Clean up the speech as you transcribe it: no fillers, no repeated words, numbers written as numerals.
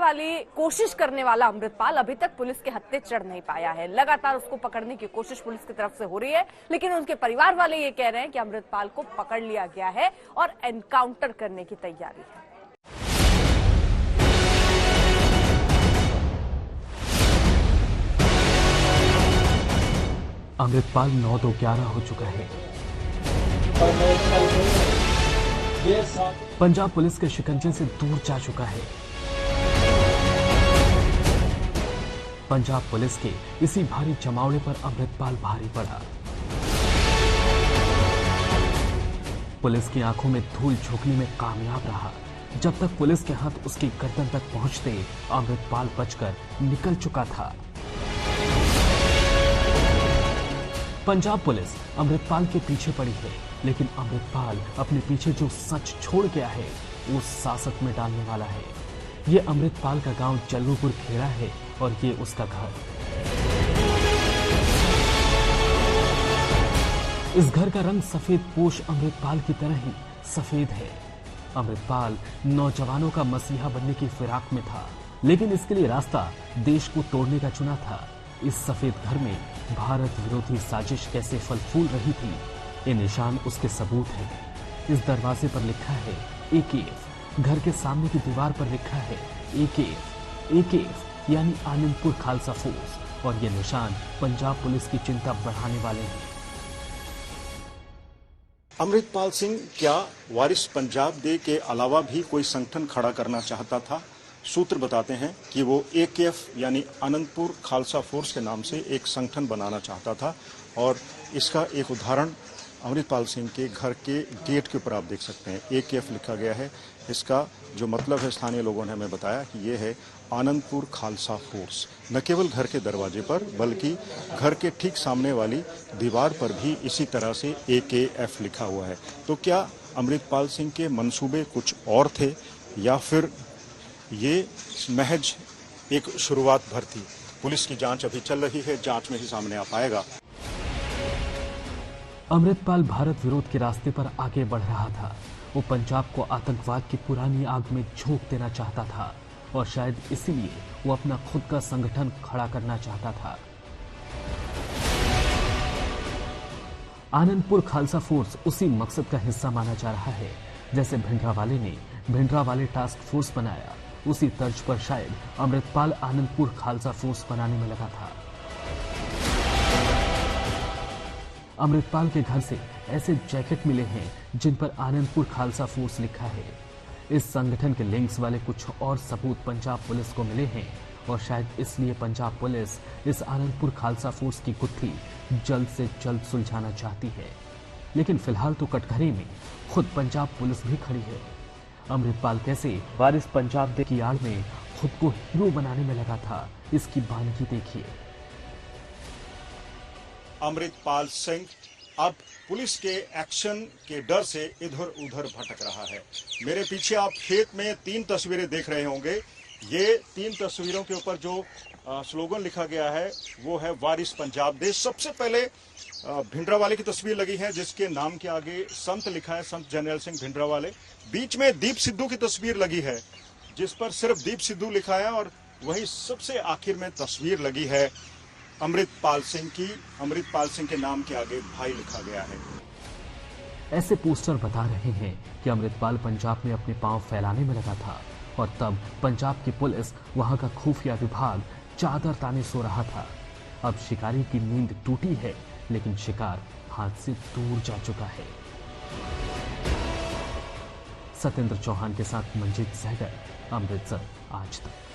वाली कोशिश करने वाला अमृतपाल अभी तक पुलिस के हत्थे चढ़ नहीं पाया है। लगातार उसको पकड़ने की कोशिश पुलिस की तरफ से हो रही है, लेकिन उनके परिवार वाले ये कह रहे हैं कि अमृतपाल को पकड़ लिया गया है और एनकाउंटर करने की तैयारी है। अमृतपाल 9/2/11 हो चुका है। पंजाब पुलिस के शिकंजे से दूर जा चुका है। पंजाब पुलिस के इसी भारी जमावड़े पर अमृतपाल भारी पड़ा। पुलिस की आंखों में धूल झोंकने में कामयाब रहा। जब तक पुलिस के हाथ उसकी गर्दन तक पहुंचते, अमृतपाल बचकर निकल चुका था। पंजाब पुलिस अमृतपाल के पीछे पड़ी है, लेकिन अमृतपाल अपने पीछे जो सच छोड़ गया है वो सासत में डालने वाला है। ये अमृतपाल का गांव जल्लूपुर खेड़ा है और ये उसका घर। इस घर का रंग सफेद पोश अमृतपाल की तरह ही सफेद है। अमृतपाल नौजवानों का मसीहा बनने की फिराक में था, लेकिन इसके लिए रास्ता देश को तोड़ने का चुना था। इस सफेद घर में भारत विरोधी साजिश कैसे फल फूल रही थी, ये निशान उसके सबूत है। इस दरवाजे पर लिखा है AKF, घर के सामने की दीवार पर लिखा है AKF यानी आनंदपुर खालसा फोर्स, और ये निशान पंजाब पुलिस की चिंता बढ़ाने वाले हैं। अमृतपाल सिंह क्या वारिस पंजाब डे के अलावा भी कोई संगठन खड़ा करना चाहता था? सूत्र बताते हैं कि वो AKF यानी आनंदपुर खालसा फोर्स के नाम से एक संगठन बनाना चाहता था, और इसका एक उदाहरण अमृतपाल सिंह के घर के गेट के ऊपर आप देख सकते हैं। AKF लिखा गया है। इसका जो मतलब है, स्थानीय लोगों ने हमें बताया कि ये है आनंदपुर खालसा फोर्स। न केवल घर के दरवाजे पर, बल्कि घर के ठीक सामने वाली दीवार पर भी इसी तरह से AKF लिखा हुआ है। तो क्या अमृतपाल सिंह के मंसूबे कुछ और थे, या फिर ये महज एक शुरुआत भर थी? पुलिस की जांच अभी चल रही है, जांच में ही सामने आ पाएगा। अमृतपाल भारत विरोध के रास्ते पर आगे बढ़ रहा था। वो पंजाब को आतंकवाद की पुरानी आग में झोंक देना चाहता था, और शायद इसीलिए वो अपना खुद का संगठन खड़ा करना चाहता था। आनंदपुर खालसा फोर्स उसी मकसद का हिस्सा माना जा रहा है। जैसे भिंडरावाले ने भिंडरावाले टास्क फोर्स बनाया, उसी तर्ज पर शायद अमृतपाल आनंदपुर खालसा फोर्स बनाने में लगा था। अमृतपाल के घर से ऐसे जैकेट मिले हैं जिन पर आनंदपुर खालसा फोर्स लिखा है। इस संगठन के लिंक्स वाले कुछ और सबूत पंजाब पुलिस को मिले हैं, और शायद इसलिए पंजाब पुलिस इस आनंदपुर खालसा फोर्स की गुत्थी जल्द से जल्द सुलझाना चाहती है। लेकिन फिलहाल तो कटघरे में खुद पंजाब पुलिस भी खड़ी है। अमृतपाल कैसे वारिस पंजाब डे की आड़ में खुद को हीरो बनाने में लगा था, इसकी बानगी देखिए। अमृतपाल सिंह अब पुलिस के एक्शन के डर से इधर उधर भटक रहा है। मेरे पीछे आप खेत में 3 तस्वीरें देख रहे होंगे। ये 3 तस्वीरों के ऊपर जो स्लोगन लिखा गया है वो है वारिस पंजाब डे। सबसे पहले भिंडरावाले की तस्वीर लगी है, जिसके नाम के आगे संत लिखा है, संत जरनैल सिंह भिंडरावाले। बीच में दीप सिद्धू की तस्वीर लगी है, जिस पर सिर्फ दीप सिद्धू लिखा है, और वही सबसे आखिर में तस्वीर लगी है अमृतपाल सिंह की। अमृतपाल सिंह के नाम के आगे भाई लिखा गया है। ऐसे पोस्टर बता रहे हैं कि अमृतपाल पंजाब में अपने पांव फैलाने में लगा था, और तब पंजाब की पुलिस, वहां का खुफिया विभाग चादर ताने सो रहा था। अब शिकारी की नींद टूटी है, लेकिन शिकार हाथ से दूर जा चुका है। सत्येंद्र चौहान के साथ मंजीत सहगल, अमृतसर, आज तक।